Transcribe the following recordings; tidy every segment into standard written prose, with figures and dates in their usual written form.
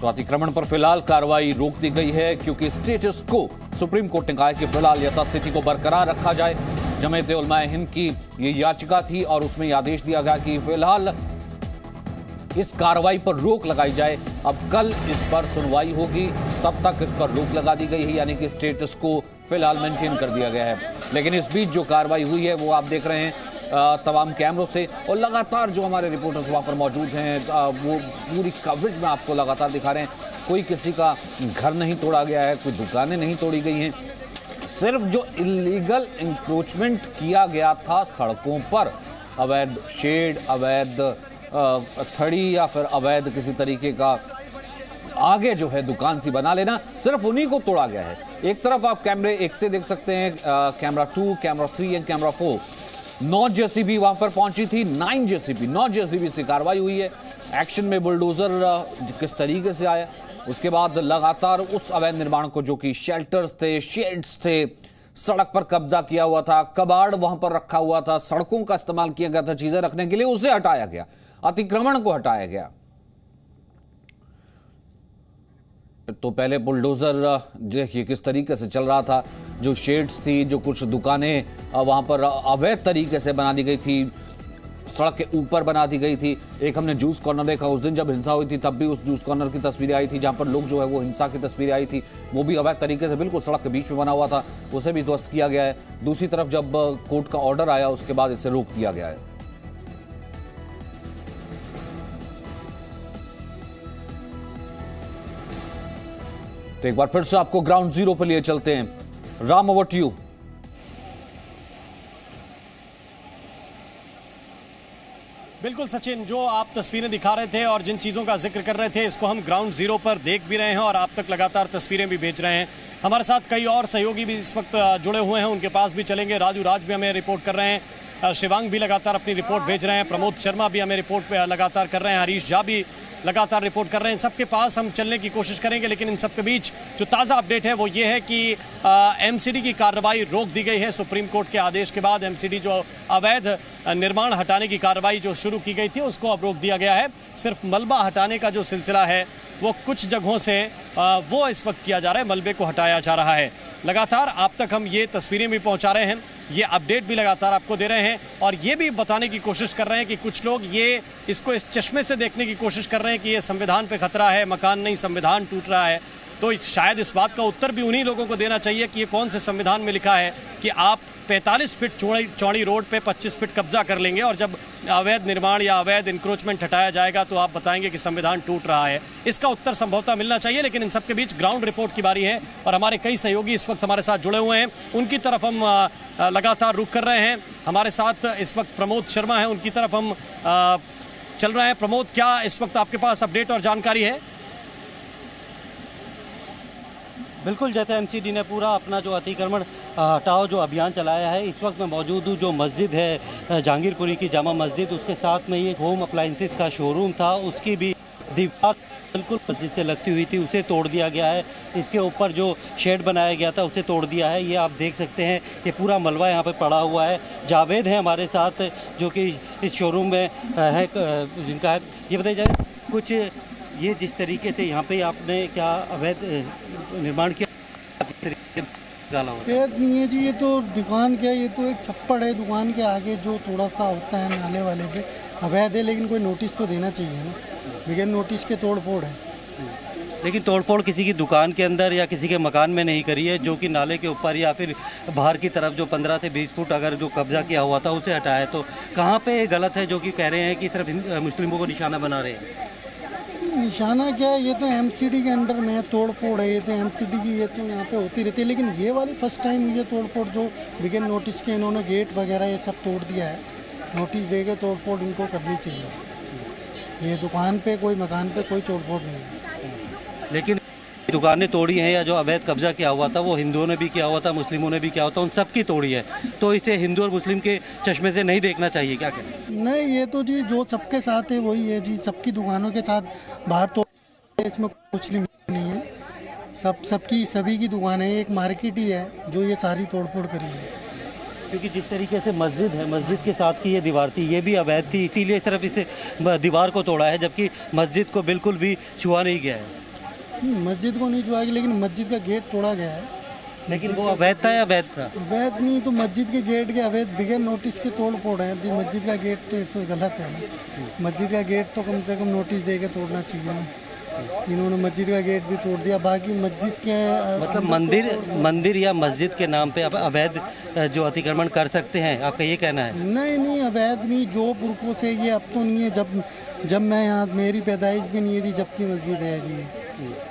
तो अतिक्रमण पर फिलहाल कार्रवाई रोक दी गई है क्योंकि स्टेटस को सुप्रीम कोर्ट ने कहा है कि फिलहाल यथास्थिति को बरकरार रखा जाए। जमात उलमाए हिंद की ये याचिका थी और उसमें यह आदेश दिया गया कि फिलहाल इस कार्रवाई पर रोक लगाई जाए। अब कल इस पर सुनवाई होगी, तब तक इस पर रोक लगा दी गई है, यानी कि स्टेटस को फिलहाल मेंटेन कर दिया गया है। लेकिन इस बीच जो कार्रवाई हुई है वो आप देख रहे हैं तमाम कैमरों से, और लगातार जो हमारे रिपोर्टर्स वहाँ पर मौजूद हैं वो पूरी कवरेज में आपको लगातार दिखा रहे हैं। कोई किसी का घर नहीं तोड़ा गया है, कोई दुकानें नहीं तोड़ी गई हैं, सिर्फ जो इलीगल इंक्रोचमेंट किया गया था सड़कों पर, अवैध शेड, अवैध थड़ी या फिर अवैध किसी तरीके का आगे जो है दुकान सी बना लेना, सिर्फ उन्हीं को तोड़ा गया है। एक तरफ आप कैमरे एक से देख सकते हैं, camera 2, camera 3 and camera 4। 9 JCB वहां पर पहुंची थी, 9 जेसीबी से कार्रवाई हुई है। एक्शन में बुलडोजर किस तरीके से आया, उसके बाद लगातार उस अवैध निर्माण को, जो कि शेल्टर्स थे, शेड्स थे, सड़क पर कब्जा किया हुआ था, कबाड़ वहां पर रखा हुआ था, सड़कों का इस्तेमाल किया गया था चीजें रखने के लिए, उसे हटाया गया, अतिक्रमण को हटाया गया। तो पहले बुलडोजर देखिए किस तरीके से चल रहा था, जो शेड्स थी, जो कुछ दुकानें वहां पर अवैध तरीके से बना दी गई थी, सड़क के ऊपर बना दी गई थी। एक हमने जूस कॉर्नर देखा, उस दिन जब हिंसा हुई थी तब भी उस जूस कॉर्नर की तस्वीरें आई थी, जहां पर लोग जो है वो हिंसा की तस्वीरें आई थी, वो भी अवैध तरीके से बिल्कुल सड़क के बीच में बना हुआ था, उसे भी ध्वस्त किया गया है। दूसरी तरफ जब कोर्ट का ऑर्डर आया उसके बाद इसे रोक दिया गया है। तो एक बार फिर से आपको ग्राउंड जीरो पर लिए चलते हैं। Ram, over to you. बिल्कुल सचिन, जो आप तस्वीरें दिखा रहे थे और जिन चीज़ों का जिक्र कर रहे थे, इसको हम ग्राउंड जीरो पर देख भी रहे हैं और आप तक लगातार तस्वीरें भी भेज रहे हैं। हमारे साथ कई और सहयोगी भी इस वक्त जुड़े हुए हैं, उनके पास भी चलेंगे। राज भी हमें रिपोर्ट कर रहे हैं, शिवांग भी लगातार अपनी रिपोर्ट भेज रहे हैं, प्रमोद शर्मा भी हमें रिपोर्ट पे लगातार कर रहे हैं, हरीश झा भी लगातार रिपोर्ट कर रहे हैं। सबके पास हम चलने की कोशिश करेंगे, लेकिन इन सबके बीच जो ताज़ा अपडेट है वो ये है कि एमसीडी की कार्रवाई रोक दी गई है। सुप्रीम कोर्ट के आदेश के बाद एमसीडी जो अवैध निर्माण हटाने की कार्रवाई जो शुरू की गई थी उसको अब रोक दिया गया है। सिर्फ मलबा हटाने का जो सिलसिला है वो कुछ जगहों से वो इस वक्त किया जा रहा है, मलबे को हटाया जा रहा है। लगातार आप तक हम ये तस्वीरें भी पहुंचा रहे हैं, ये अपडेट भी लगातार आपको दे रहे हैं और ये भी बताने की कोशिश कर रहे हैं कि कुछ लोग ये इसको इस चश्मे से देखने की कोशिश कर रहे हैं कि ये संविधान पे खतरा है, मकान नहीं संविधान टूट रहा है। तो शायद इस बात का उत्तर भी उन्हीं लोगों को देना चाहिए कि ये कौन से संविधान में लिखा है कि आप 45 फीट चौड़ी रोड पे 25 फीट कब्जा कर लेंगे और जब अवैध निर्माण या अवैध इंक्रोचमेंट हटाया जाएगा तो आप बताएंगे कि संविधान टूट रहा है। इसका उत्तर संभवतः मिलना चाहिए, लेकिन इन सबके बीच ग्राउंड रिपोर्ट की बारी है और हमारे कई सहयोगी इस वक्त हमारे साथ जुड़े हुए हैं, उनकी तरफ हम लगातार रुख कर रहे हैं। हमारे साथ इस वक्त प्रमोद शर्मा हैं, उनकी तरफ हम चल रहे हैं। प्रमोद, क्या इस वक्त आपके पास अपडेट और जानकारी है? बिल्कुल, जैसे एमसीडी ने पूरा अपना जो अतिक्रमण हटाओ जो अभियान चलाया है, इस वक्त मैं मौजूद हूँ जो मस्जिद है जहांगीरपुरी की जामा मस्जिद, उसके साथ में ये होम अप्लाइंसेस का शोरूम था, उसकी भी दीवार बिल्कुल मस्जिद से लगती हुई थी, उसे तोड़ दिया गया है। इसके ऊपर जो शेड बनाया गया था उसे तोड़ दिया है। ये आप देख सकते हैं, ये पूरा मलबा यहाँ पे पड़ा हुआ है। जावेद है हमारे साथ जो कि इस शोरूम में है, जिनका है, ये बताइए जाए कुछ, ये जिस तरीके से यहाँ पे आपने क्या अवैध निर्माण किया? नहीं है जी, ये तो दुकान क्या है, ये तो एक छप्पड़ है दुकान के आगे जो थोड़ा सा होता है नाले वाले पे, अवैध है, लेकिन कोई नोटिस तो देना चाहिए ना, बगैर नोटिस के तोड़ फोड़ है। लेकिन तोड़फोड़ किसी की दुकान के अंदर या किसी के मकान में नहीं करी है, जो कि नाले के ऊपर या फिर बाहर की तरफ जो 15 से 20 फुट अगर जो कब्जा किया हुआ था उसे हटाया, तो कहाँ पे गलत है जो कि कह रहे हैं कि सिर्फ मुस्लिमों को निशाना बना रहे हैं? निशाना क्या है, ये तो एमसीडी के अंडर में तोड़ फोड़ है, ये तो एमसीडी की ये तो यहाँ पे होती रहती है, लेकिन ये वाली फर्स्ट टाइम हुई है तोड़ फोड़ जो बिगेन नोटिस के इन्होंने गेट वगैरह ये सब तोड़ दिया है। नोटिस दे के तोड़ फोड़ इनको करनी चाहिए। ये दुकान पे कोई मकान पे कोई तोड़ फोड़ नहीं है। लेकिन दुकानें तोड़ी हैं या जो अवैध कब्जा किया हुआ था वो हिंदुओं ने भी किया हुआ था, मुस्लिमों ने भी किया हुआ था, उन सब की तोड़ी है, तो इसे हिंदू और मुस्लिम के चश्मे से नहीं देखना चाहिए, क्या कहें? नहीं, ये तो जी जो सबके साथ है वही है जी, सबकी दुकानों के साथ बाहर तो इसमें कुछ नहीं है, सबकी सभी की दुकान है, एक मार्केट ही है जो ये सारी तोड़फोड़ करी है। क्योंकि जिस तरीके से मस्जिद है, मस्जिद के साथ की ये दीवार थी, ये भी अवैध थी, इसीलिए सिर्फ इसे दीवार को तोड़ा है, जबकि मस्जिद को बिल्कुल भी छुआ नहीं गया है। मस्जिद को नहीं छुआएगी, लेकिन मस्जिद का गेट तोड़ा गया है। लेकिन वो अवैध था या वैध था? अवैध नहीं तो मस्जिद के गेट के अवैध बिगैर नोटिस के तोड़ फोड़ है। तो मस्जिद का गेट तो गलत है ना। मस्जिद का गेट तो कम से कम नोटिस दे के तोड़ना चाहिए ना। इन्होंने मस्जिद का गेट भी तोड़ दिया। बाकी मस्जिद के मतलब मंदिर या मस्जिद के नाम पे अवैध जो अतिक्रमण कर सकते हैं, आपका ये कहना है? नहीं अवैध नहीं, जो पुरखों से ये अब तो नहीं है। जब मैं यहाँ, मेरी पैदाइश भी नहीं है जी, जबकि मस्जिद है जी।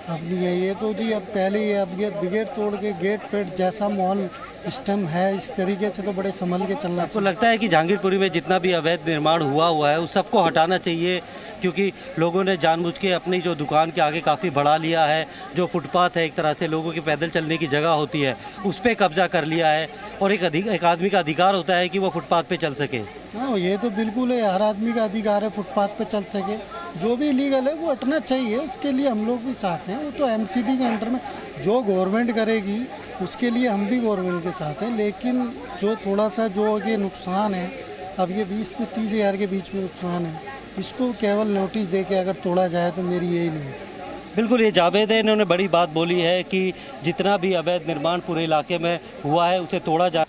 अब नहीं है ये तो जी, अब पहले ये अब ये ब्रिगेड तोड़ के गेट पेट जैसा माहौल इस टाइम है, इस तरीके से तो बड़े संभल के चलना चाहिए। आपको लगता है कि जहांगीरपुरी में जितना भी अवैध निर्माण हुआ है उस सबको हटाना चाहिए? क्योंकि लोगों ने जानबूझ के अपनी जो दुकान के आगे काफ़ी बढ़ा लिया है, जो फुटपाथ है एक तरह से लोगों के पैदल चलने की जगह होती है, उस पर कब्जा कर लिया है। और एक आदमी का अधिकार होता है कि वो फुटपाथ पे चल सके। हाँ, ये तो बिल्कुल है, हर आदमी का अधिकार है फुटपाथ पे चल सके। जो भी इलीगल है वो हटना चाहिए, उसके लिए हम लोग भी साथ हैं। वो तो एमसीडी के अंडर में जो गवर्नमेंट करेगी उसके लिए हम भी गवर्नमेंट के साथ हैं। लेकिन जो थोड़ा सा जो ये नुकसान है, अब ये 20 से 30 हज़ार के बीच में नुकसान है, इसको केवल नोटिस दे के अगर तोड़ा जाए तो मेरी यही नहीं होती। बिल्कुल, ये जावेद है, इन्होंने बड़ी बात बोली है कि जितना भी अवैध निर्माण पूरे इलाके में हुआ है उसे तोड़ा जाए।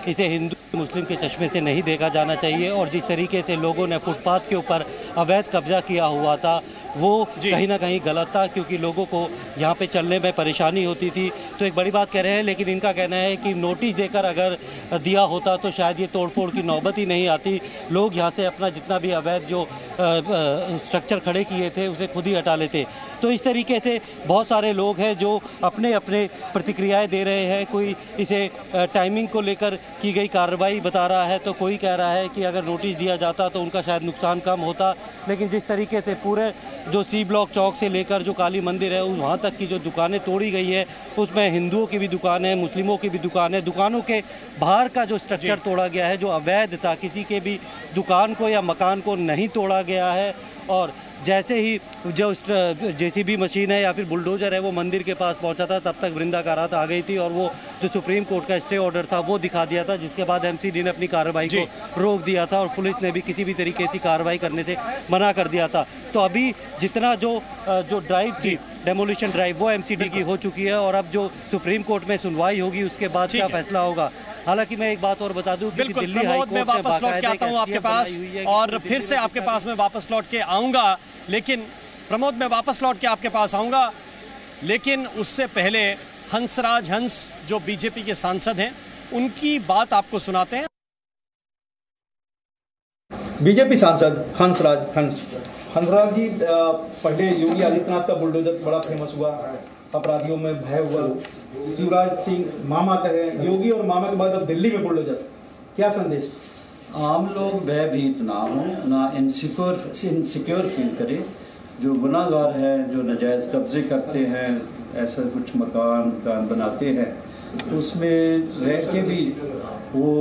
इसे हिंदू मुस्लिम के चश्मे से नहीं देखा जाना चाहिए। और जिस तरीके से लोगों ने फुटपाथ के ऊपर अवैध कब्जा किया हुआ था वो कहीं ना कहीं गलत था, क्योंकि लोगों को यहाँ पे चलने में परेशानी होती थी। तो एक बड़ी बात कह रहे हैं, लेकिन इनका कहना है कि नोटिस देकर अगर दिया होता तो शायद ये तोड़फोड़ की नौबत ही नहीं आती। लोग यहाँ से अपना जितना भी अवैध जो स्ट्रक्चर खड़े किए थे उसे खुद ही हटा लेते। तो इस तरीके से बहुत सारे लोग हैं जो अपने अपने प्रतिक्रियाएं दे रहे हैं। कोई इसे टाइमिंग को लेकर की गई कार्रवाई बता रहा है, तो कोई कह रहा है कि अगर नोटिस दिया जाता तो उनका शायद नुकसान कम होता। लेकिन जिस तरीके से पूरे जो सी ब्लॉक चौक से लेकर जो काली मंदिर है वहाँ तक की जो दुकानें तोड़ी गई है, उसमें हिंदुओं की भी दुकान है, मुस्लिमों की भी दुकान है। दुकानों के बाहर का जो स्ट्रक्चर तोड़ा गया है, जो अवैध था, किसी के भी दुकान को या मकान को नहीं तोड़ा गया है। और जैसे ही जो जेसीबी मशीन है या फिर बुलडोजर है वो मंदिर के पास पहुंचा था, तब तक वृंदा कारात आ गई थी और वो जो सुप्रीम कोर्ट का स्टे ऑर्डर था वो दिखा दिया था, जिसके बाद एमसीडी ने अपनी कार्रवाई को रोक दिया था और पुलिस ने भी किसी भी तरीके की कार्रवाई करने से मना कर दिया था। तो अभी जितना जो ड्राइव थी, डेमोलिशन ड्राइव, वो एमसीडी की हो चुकी है और अब जो सुप्रीम कोर्ट में सुनवाई होगी उसके बाद क्या फैसला होगा। हालांकि मैं एक बात और बता दूं कि दिल्ली हाई कोर्ट में वापस लौट के आता हूं आपके पास और फिर से आपके पास में वापस लौट के आऊंगा। लेकिन प्रमोद, मैं वापस लौट के आपके पास आऊंगा, लेकिन उससे पहले हंसराज हंस जो बीजेपी के सांसद हैं उनकी बात आपको सुनाते हैं। बीजेपी सांसद हंसराज जी, पहले योगी आदित्यनाथ का बुलडोजर बड़ा फेमस हुआ, अपराधियों में भय हुआ, शिवराज सिंह मामा कहे, योगी और मामा के बाद अब दिल्ली में बुलडोजर, क्या संदेश? आम लोग भयभीत ना हो, ना इनसिक्योर फील करें। जो गुनाहगार हैं, जो नाजायज़ कब्जे करते हैं, ऐसा कुछ मकान बनाते हैं, तो उसमें रह के भी वो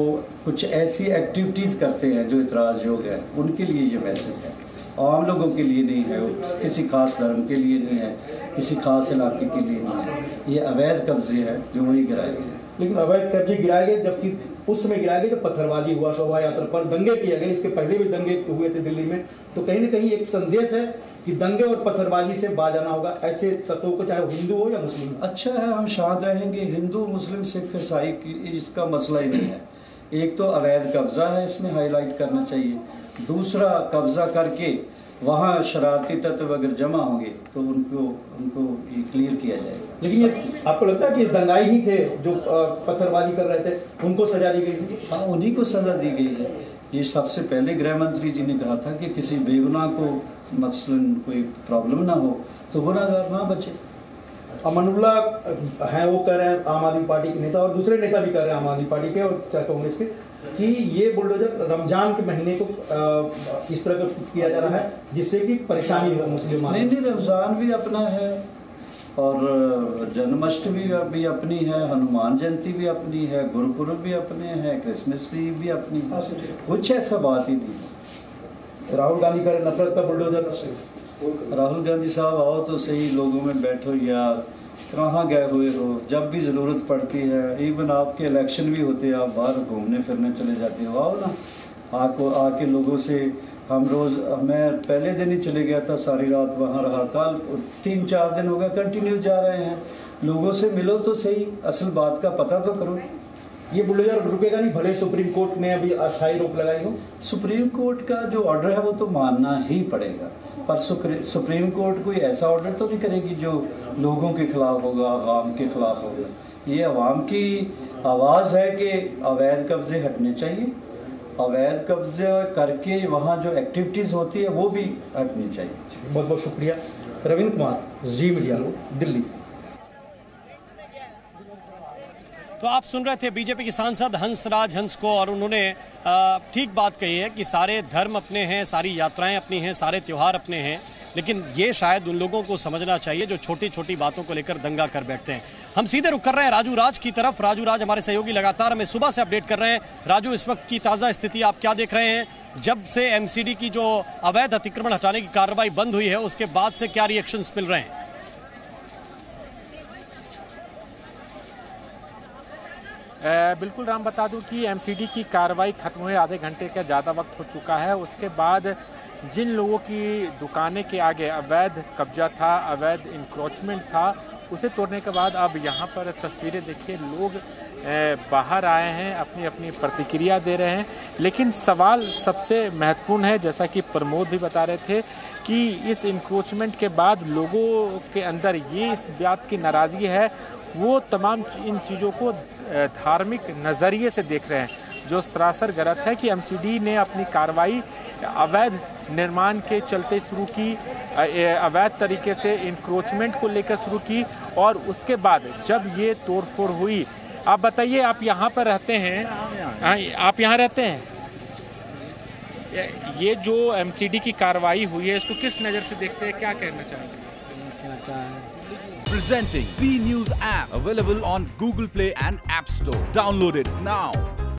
कुछ ऐसी एक्टिविटीज़ करते हैं जो इतराज़ योग है, उनके लिए ये मैसेज है। आम लोगों के लिए नहीं है, किसी खास धर्म के लिए नहीं है, किसी खास इलाके के लिए नहीं है। ये अवैध कब्जे है जो वही गिराए गए। लेकिन अवैध कब्जे गिराए गए, जबकि उस समय गिराए गए जब पत्थरबाजी हुआ, शोभा यात्रा पर दंगे किए गए। इसके पहले भी दंगे हुए थे दिल्ली में। तो कहीं ना कहीं एक संदेश है कि दंगे और पत्थरबाजी से बाज आना होगा ऐसे तत्वों को, चाहे हिंदू हो या मुस्लिम। अच्छा है, हम शांत रहेंगे। हिंदू मुस्लिम सिख ईसाई इसका मसला ही नहीं है। एक तो अवैध कब्जा है, इसमें हाईलाइट करना चाहिए। दूसरा, कब्जा करके वहाँ शरारती तत्व अगर जमा होंगे तो उनको ये क्लियर किया जाएगा। लेकिन ये आपको लगता है कि दंगाई ही थे जो पत्थरबाजी कर रहे थे, उनको सजा दी गई? हाँ, उन्हीं को सजा दी गई है। ये सबसे पहले गृह मंत्री जी ने कहा था कि किसी बेगुनाह को मसलन कोई प्रॉब्लम ना हो तो गुनाहगार ना बचे। अमानुल्लाह हैं, वो कह रहे हैं आम आदमी पार्टी के नेता, और दूसरे नेता भी कह रहे हैं आम आदमी पार्टी के और चाहे कांग्रेस के, कि ये बुलडोजर रमजान के महीने को इस तरह का किया जा रहा है जिससे कि परेशानी हो मुस्लिम। नहीं, रमज़ान भी अपना है और जन्माष्टमी भी अपनी है, हनुमान जयंती भी अपनी है, गुरुपुरब भी अपने हैं, क्रिसमस भी अपनी है। कुछ ऐसा बात ही नहीं। राहुल गांधी का नफरत का बुलडोजर। राहुल गांधी साहब, आओ तो सही, लोगों में बैठो यार, कहाँ गए हुए हो? जब भी ज़रूरत पड़ती है, इवन आपके इलेक्शन भी होते हैं, आप बाहर घूमने फिरने चले जाते हो, आओ ना, आके लोगों से मैं पहले दिन ही चले गया था, सारी रात वहाँ रहा, कल 3-4 दिन हो गया कंटिन्यू जा रहे हैं। लोगों से मिलो तो सही, असल बात का पता तो करो। ये बुलडोजर रुकेगा नहीं, भले सुप्रीम कोर्ट ने अभी अस्थायी रोक लगाई हो। सुप्रीम कोर्ट का जो ऑर्डर है वो तो मानना ही पड़ेगा, पर सुप्रीम कोर्ट कोई ऐसा ऑर्डर तो नहीं करेगी जो लोगों के खिलाफ होगा, आवाम के खिलाफ होगा। ये आवाम की आवाज़ है कि अवैध कब्जे हटने चाहिए, अवैध कब्जा करके वहाँ जो एक्टिविटीज़ होती है वो भी हटनी चाहिए। बहुत बहुत शुक्रिया। रविंद्र कुमार, जी मीडिया, दिल्ली। तो आप सुन रहे थे बीजेपी के सांसद हंसराज हंस को, और उन्होंने ठीक बात कही है कि सारे धर्म अपने हैं, सारी यात्राएं अपनी हैं, सारे त्यौहार अपने हैं, लेकिन ये शायद उन लोगों को समझना चाहिए जो छोटी छोटी बातों को लेकर दंगा कर बैठते हैं। हम सीधे रुक कर रहे हैं राजू राज की तरफ। राजू राज हमारे सहयोगी लगातार हमें सुबह से अपडेट कर रहे हैं। राजू, इस वक्त की ताज़ा स्थिति आप क्या देख रहे हैं? जब से एमसीडी की जो अवैध अतिक्रमण हटाने की कार्रवाई बंद हुई है उसके बाद से क्या रिएक्शंस मिल रहे हैं? बिल्कुल राम, बता दूं कि एमसीडी की कार्रवाई खत्म हुए आधे घंटे का ज़्यादा वक्त हो चुका है। उसके बाद जिन लोगों की दुकानें के आगे अवैध कब्जा था, अवैध इंक्रोचमेंट था, उसे तोड़ने के बाद अब यहाँ पर तस्वीरें देखिए, लोग बाहर आए हैं, अपनी अपनी प्रतिक्रिया दे रहे हैं। लेकिन सवाल सबसे महत्वपूर्ण है, जैसा कि प्रमोद भी बता रहे थे, कि इस इंक्रोचमेंट के बाद लोगों के अंदर ये इस बात की नाराज़गी है, वो तमाम इन चीज़ों को धार्मिक नज़रिए से देख रहे हैं, जो सरासर गलत है कि एमसीडी ने अपनी कार्रवाई अवैध निर्माण के चलते शुरू की, अवैध तरीके से इंक्रोचमेंट को लेकर शुरू की, और उसके बाद जब ये तोड़फोड़ हुई। आप बताइए, आप यहाँ पर रहते हैं, आप यहाँ रहते हैं, ये जो एमसीडी की कार्रवाई हुई है इसको किस नज़र से देखते हैं, क्या कहना चाहेंगे? Presenting B News app, available on Google Play and App Store. Download it now.